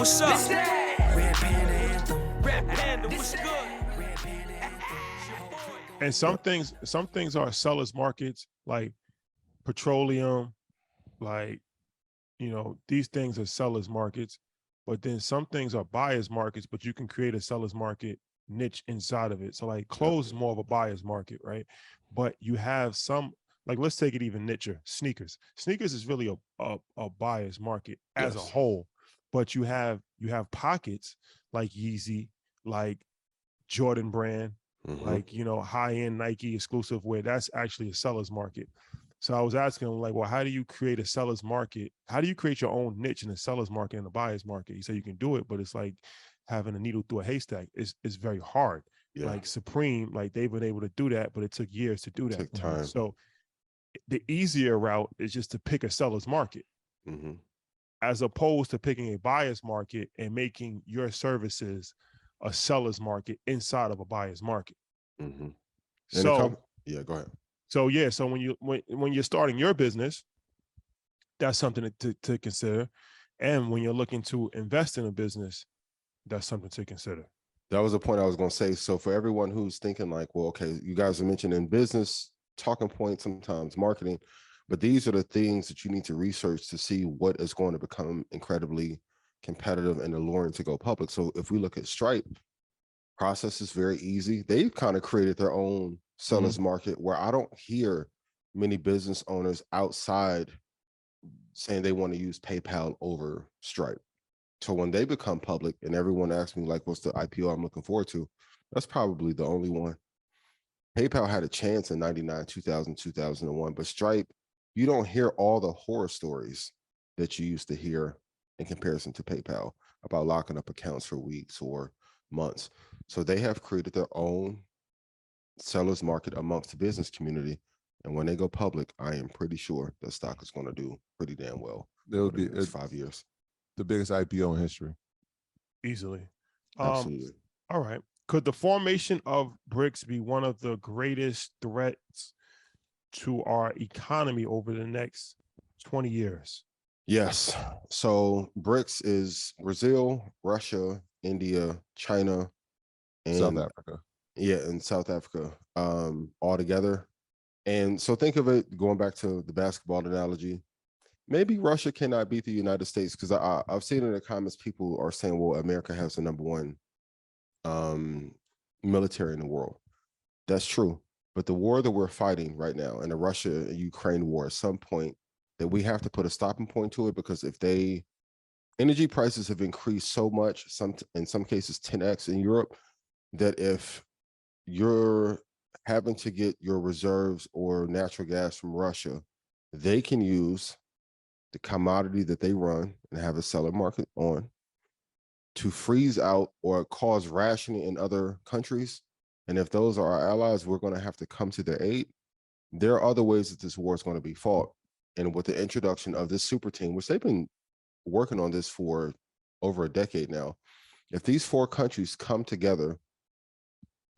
what's up? Red Panda Anthem. Red Panda, what's good? And some things are sellers markets, like petroleum, like, these things are sellers markets, but then some things are buyers markets, but you can create a sellers market niche inside of it. So like clothes is more of a buyer's market, right? But you have some, like, let's take it even nicher, sneakers. Sneakers is really a buyer's market as a whole, but you have pockets like Yeezy, like Jordan brand, like, high-end Nike exclusive wear. That's actually a seller's market. So I was asking him, like, well, how do you create a seller's market? How do you create your own niche in a seller's market and a buyer's market? He said you can do it, but it's like having a needle through a haystack. It's very hard. Yeah. Like Supreme, like they've been able to do that, but it took years to do that. Took time. So the easier route is just to pick a seller's market, as opposed to picking a buyer's market and making your services a seller's market inside of a buyer's market. So go ahead. So when you're starting your business, that's something to consider. And when you're looking to invest in a business, that's something to consider. That was a point I was going to say. So for everyone who's thinking like, well, okay, you guys are mentioning business, talking points, sometimes marketing, but these are the things that you need to research to see what is going to become incredibly competitive and alluring to go public. So if we look at Stripe, process is very easy. They've kind of created their own sellers market where I don't hear many business owners outside saying they want to use PayPal over Stripe. So when they become public and everyone asks me like, what's the IPO I'm looking forward to? That's probably the only one. PayPal had a chance in 99, 2000, 2001, but Stripe, you don't hear all the horror stories that you used to hear in comparison to PayPal about locking up accounts for weeks or months. So they have created their own sellers market amongst the business community. And when they go public, I am pretty sure the stock is going to do pretty damn well. It'll be 5 years. The biggest IPO in history. Easily. Absolutely. All right. Could the formation of BRICS be one of the greatest threats to our economy over the next 20 years? Yes. So BRICS is Brazil, Russia, India, China, and South Africa. Yeah, and South Africa all together. And so think of it, going back to the basketball analogy, maybe Russia cannot beat the United States, because I've seen in the comments people are saying, well, America has the number one military in the world. That's true. But the war that we're fighting right now, and the Russia and Ukraine war, at some point that we have to put a stopping point to it, because if energy prices have increased so much, in some cases 10x in Europe, that if you're having to get your reserves or natural gas from Russia, they can use the commodity that they run and have a seller market on to freeze out or cause rationing in other countries. And if those are our allies, we're going to have to come to their aid. There are other ways that this war is going to be fought. And with the introduction of this super team, which they've been working on this for over a decade now, if these four countries come together,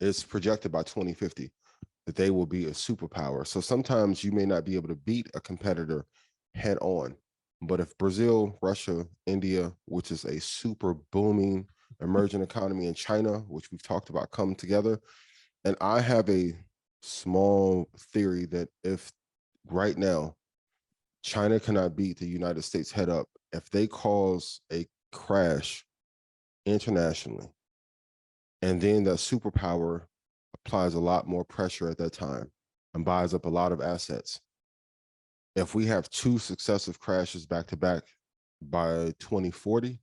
it's projected by 2050 that they will be a superpower. So sometimes you may not be able to beat a competitor head on, but if Brazil, Russia, India, which is a super booming emerging economy, in China, which we've talked about, come together, and I have a small theory that if right now China cannot beat the United States head up, if they cause a crash internationally, and then that superpower applies a lot more pressure at that time and buys up a lot of assets. If we have two successive crashes back to back by 2040,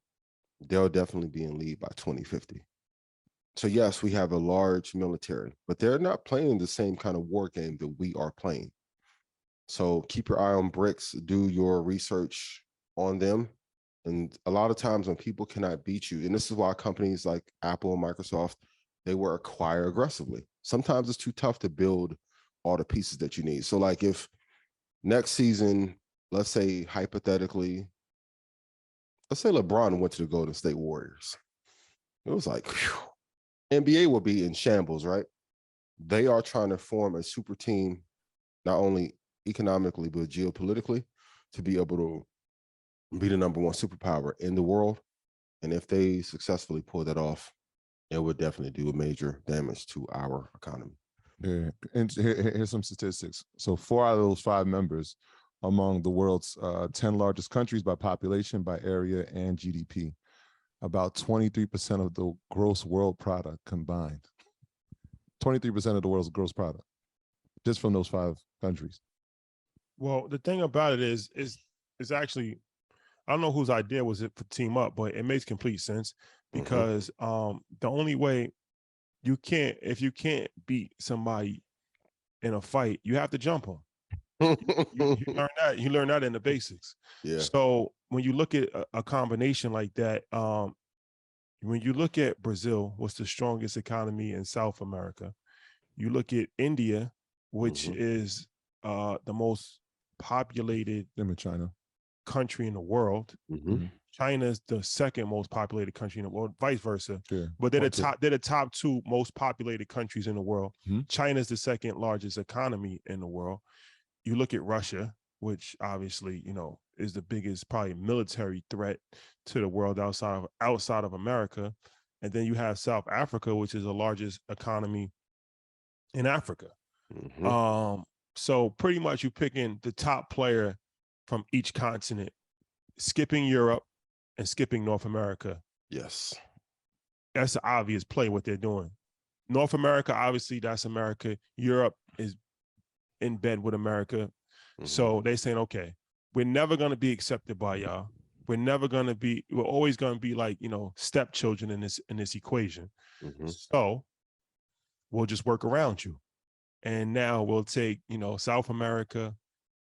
they'll definitely be in lead by 2050. So yes, we have a large military, but they're not playing the same kind of war game that we are playing. So keep your eye on BRICS, do your research on them. And a lot of times when people cannot beat you, and this is why companies like Apple and Microsoft, they will acquire aggressively. Sometimes it's too tough to build all the pieces that you need. So like if next season, let's say hypothetically, let's say LeBron went to the Golden State Warriors. It was like, whew, NBA will be in shambles, right? They are trying to form a super team, not only economically, but geopolitically, to be able to be the number one superpower in the world. And if they successfully pull that off, it would definitely do major damage to our economy. Yeah, and here's some statistics. So 4 out of those 5 members among the world's 10 largest countries by population, by area, and GDP. About 23% of the gross world product combined. 23% of the world's gross product, just from those 5 countries. Well, the thing about it is actually, I don't know whose idea was it for team up, but it makes complete sense because the only way if you can't beat somebody in a fight, you have to jump them. You learn that in the basics. Yeah. So when you look at a combination like that, when you look at Brazil, what's the strongest economy in South America? You look at India, which is the most populated China country in the world. China's the second most populated country in the world, vice versa. Yeah. But they're the top 2 most populated countries in the world. China's the second largest economy in the world. You look at Russia, which obviously, is the biggest probably military threat to the world outside of America. And then you have South Africa, which is the largest economy in Africa. So pretty much you picking the top player from each continent, skipping Europe and skipping North America. Yes. That's the obvious play what they're doing. North America, obviously, that's America. Europe is in bed with America. So they're saying, okay, we're never going to be accepted by y'all. We're always going to be like, stepchildren in this equation. So we'll just work around you. And now we'll take, South America,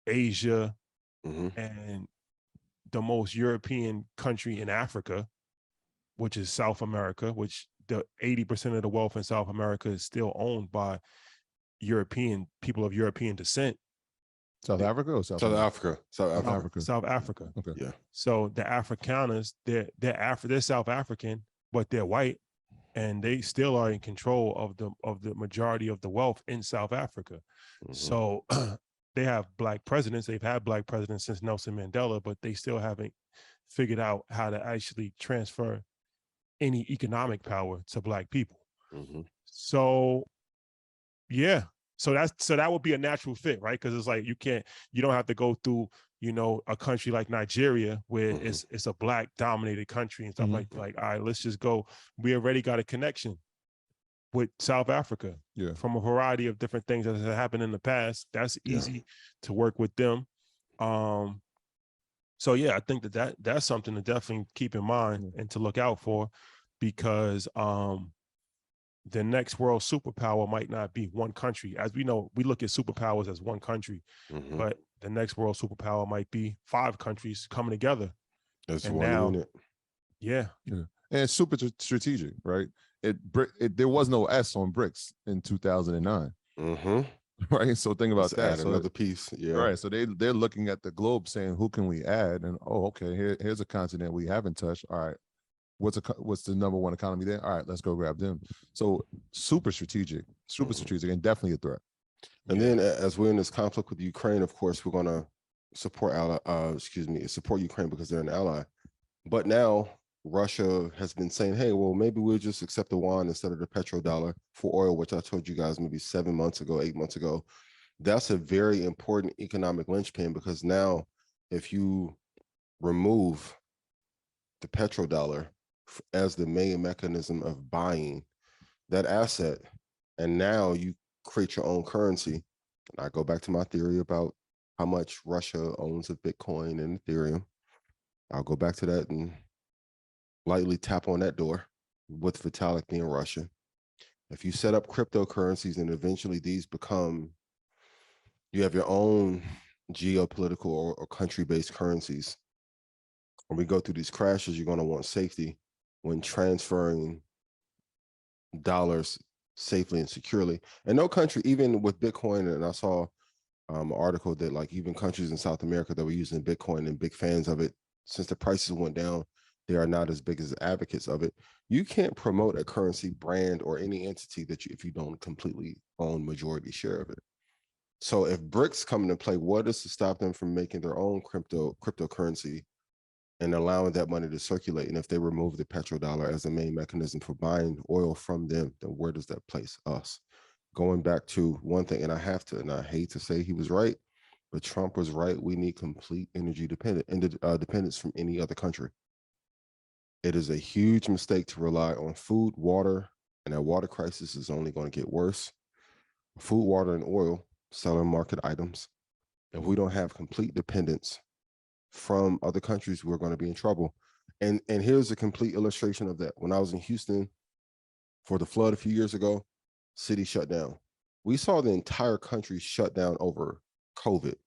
Asia, and the most European country in Africa, which is South America, which the 80% of the wealth in South America is still owned by European people of European descent. South Africa or South Africa? South Africa. South Africa. Okay. Yeah. So the Afrikaners, they're South African, but they're white, and they still are in control of the majority of the wealth in South Africa. So they have black presidents. They've had black presidents since Nelson Mandela, but they still haven't figured out how to actually transfer any economic power to black people. So yeah. So that would be a natural fit, right? Because it's like you don't have to go through, a country like Nigeria where it's a black dominated country and stuff like, all right, let's just go. We already got a connection with South Africa from a variety of different things that have happened in the past. That's easy to work with them. So yeah, I think that's something to definitely keep in mind and to look out for, because the next world superpower might not be one country. As we know, we look at superpowers as one country, but the next world superpower might be 5 countries coming together. That's and one now, unit. Yeah. And it's super strategic, right? There was no S on BRICS in 2009. Right. So think about that. Add another piece. Yeah. Right. So they're looking at the globe saying, who can we add? And okay, here's a continent we haven't touched. All right. What's the number 1 economy there? All right, let's go grab them. So super strategic, and definitely a threat. And then as we're in this conflict with Ukraine, of course, we're going to support Ukraine because they're an ally. But now Russia has been saying, hey, well, maybe we'll just accept the yuan instead of the petrodollar for oil, which I told you guys maybe 8 months ago. That's a very important economic linchpin, because now if you remove the petrodollar as the main mechanism of buying that asset, and now you create your own currency. And I go back to my theory about how much Russia owns of Bitcoin and Ethereum. I'll go back to that and lightly tap on that door, with Vitalik being Russia. If you set up cryptocurrencies and eventually these you have your own geopolitical or country-based currencies, when we go through these crashes, you're going to want safety when transferring dollars safely and securely. And no country, even with Bitcoin, and I saw an article that like even countries in South America that were using Bitcoin and big fans of it, since the prices went down, they are not as big as advocates of it. You can't promote a currency brand or any entity if you don't completely own majority share of it. So if BRICS come into play, what is to stop them from making their own cryptocurrency and allowing that money to circulate. And if they remove the petrodollar as the main mechanism for buying oil from them, then where does that place us? Going back to one thing, and I hate to say he was right, but Trump was right. We need complete energy dependence from any other country. It is a huge mistake to rely on food, water, and that water crisis is only going to get worse. Food, water, and oil, selling market items. If we don't have complete dependence from other countries, we're going to be in trouble. And here's a complete illustration of that. When I was in Houston for the flood a few years ago, city shut down. We saw the entire country shut down over COVID. It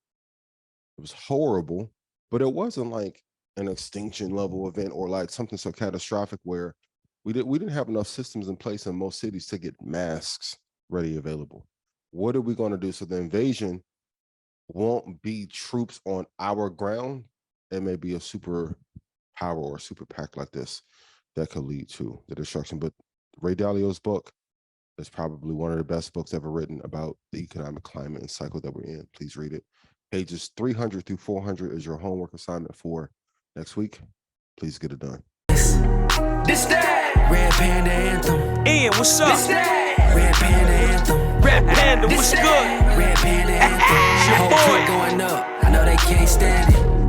was horrible, but it wasn't like an extinction level event or like something so catastrophic where we didn't have enough systems in place in most cities to get masks ready available. What are we going to do? So the invasion won't be troops on our ground. It may be a super power or super PAC like this that could lead to the destruction. But Ray Dalio's book is probably one of the best books ever written about the economic climate and cycle that we're in. Please read it. Pages 300 through 400 is your homework assignment for next week. Please get it done. This that Red Panda Anthem. Ian, what's up? This that Red Panda Anthem. Red Panda, what's good? Red Panda Anthem. Your boy going up. I know they can't stand it.